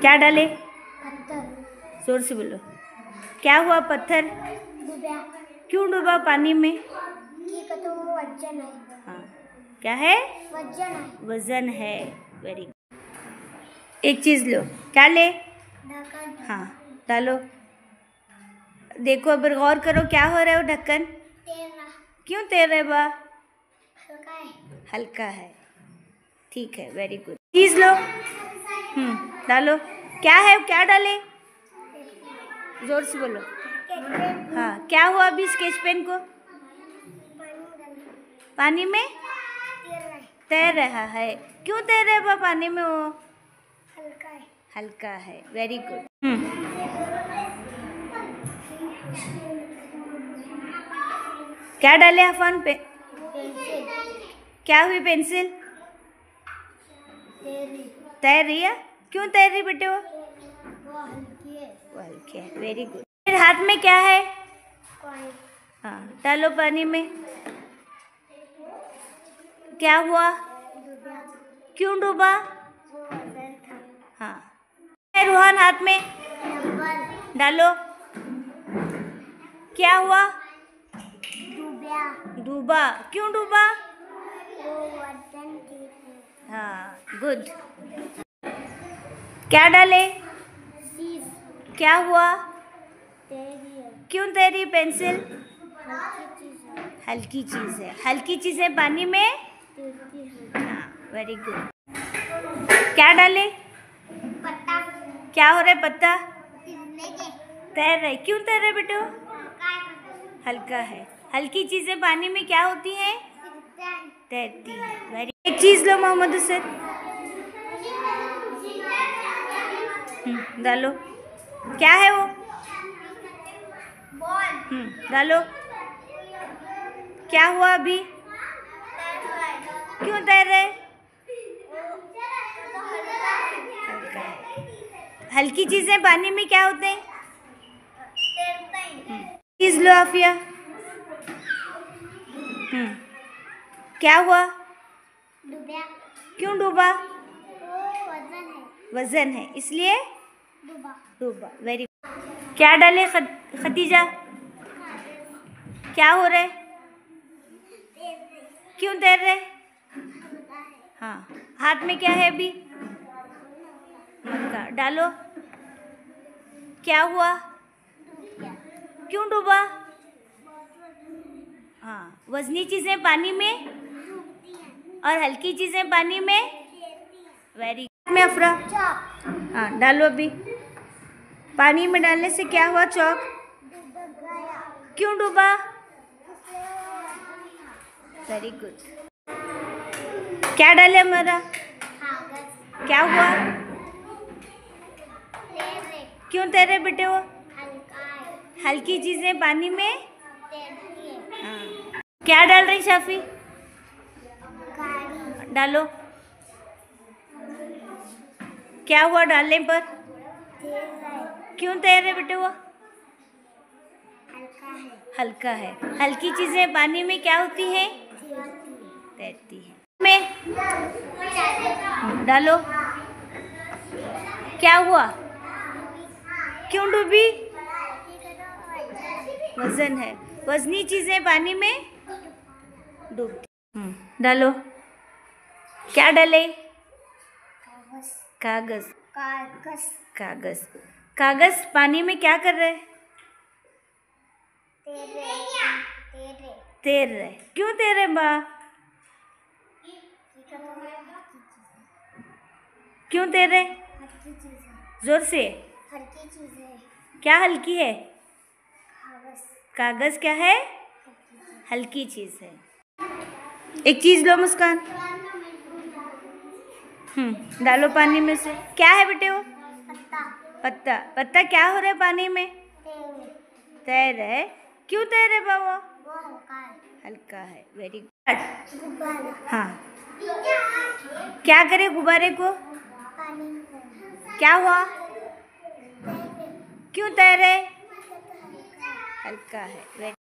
क्या डाले? पत्थर। जोर से बोलो। क्या हुआ? पत्थर डूबा। क्यों डूबा पानी में? तो वो वजन है। हाँ, क्या है? वजन है। वजन है। Very good. एक चीज लो। क्या ले? ढक्कन। हाँ, डालो। देखो, अब गौर करो, क्या हो रहा है वो ढक्कन? तैरना। क्यों तैर रहे बा? हल्का है। हल्का है। ठीक है, वेरी गुड। चीज लो। डालो। क्या है? क्या डाले? जोर से बोलो। हाँ, क्या हुआ अभी स्केच पेन को? पानी में तैर रहा है। क्यों तैर रहा है बा पानी में वो? हल्का है। हल्का है। Very good. क्या डाले अफान पे? पेंसिल। क्या हुई पेंसिल? तैर रही है। क्यों तैर रही बेटे वो? हल्की है। वो हल्की है। Very good. फिर हाथ में क्या है? पानी। हाँ, डालो पानी में। क्या हुआ? डूबा। क्यों डूबा? वो वजन था। हाँ। है रूहान हाथ में? नंबर। डालो। क्या हुआ? डूबा। डूबा। क्यों डूबा? वो वजन थी। हाँ, गुड। क्या डाले? सीज। क्या हुआ? तैरी है। क्यों तैरी पेंसिल? हल्की चीज है। हल्की चीज है। हल्की चीजें पानी में तैरती है। हाँ, वेरी गुड। क्या डाले? पत्ता। क्या हो रहा है? पत्ता तैरने के। तैर रहे। क्यों तैर रहे बेटो? हल्का है। हल्का है। हल्की चीजें पानी में क्या होती हैं? तैरती है। वेरी। एक चीज लो मोहम्मद हुसैन। डालो। क्या है वो? बॉल। डालो। क्या हुआ अभी? क्यों तैर रहे? हल्का है। हल्की चीजें पानी में क्या होते हैं? चीज लो आफिया। क्या हुआ? डूबा। क्यों डूबा? वो वजन है। वजन है, इसलिए डूबा। डूबा। वेरी। क्या डाले खतीजा? क्या हो रहा है? क्यों तैर रहे? हाँ। हाथ में क्या है अभी? मक्का। डालो। क्या हुआ? क्यों डूबा? हाँ। वजनी चीजें पानी में और हल्की चीजें पानी में। Very good. में अफरा। हाँ, डालो अभी। पानी में डालने से क्या हुआ? चौक। क्यों डूबा? Very good. क्या डाले हमारा? क्या हुआ? क्यों तैरे बेटे वो? हल्की चीजें पानी में हाँ। क्या डाल रही शाफी? डालो। क्या हुआ डालने पर? क्यों तैर रहे बेटे वो? हल्का है। हल्की चीजें पानी में क्या होती हैं? तैरती हैं। में डालो। क्या हुआ? क्यों डूबी? वजन है। वजनी चीजें पानी में डूबती। डालो। क्या डाले? कागज। कागज। कागज। कागज पानी में क्या कर रहे? तैर रहे। क्यों तैर रहे बा? क्यों तैर रहे? जोर से। हल्की चीज है। क्या हल्की है? कागज। कागज क्या है? हल्की चीज है। एक चीज लो मुस्कान। डालो पानी में से। क्या है बेटे वो? पत्ता। पत्ता। पत्ता क्या हो रहा है पानी में? तैर रहे। क्यों तैर रहे बाबा? वो हल्का है। हल्का है। Very good. गुब्बारा। हाँ। क्या करे गुब्बारे को? पानी। क्या हुआ? क्यों तैर रहे? हल्का है।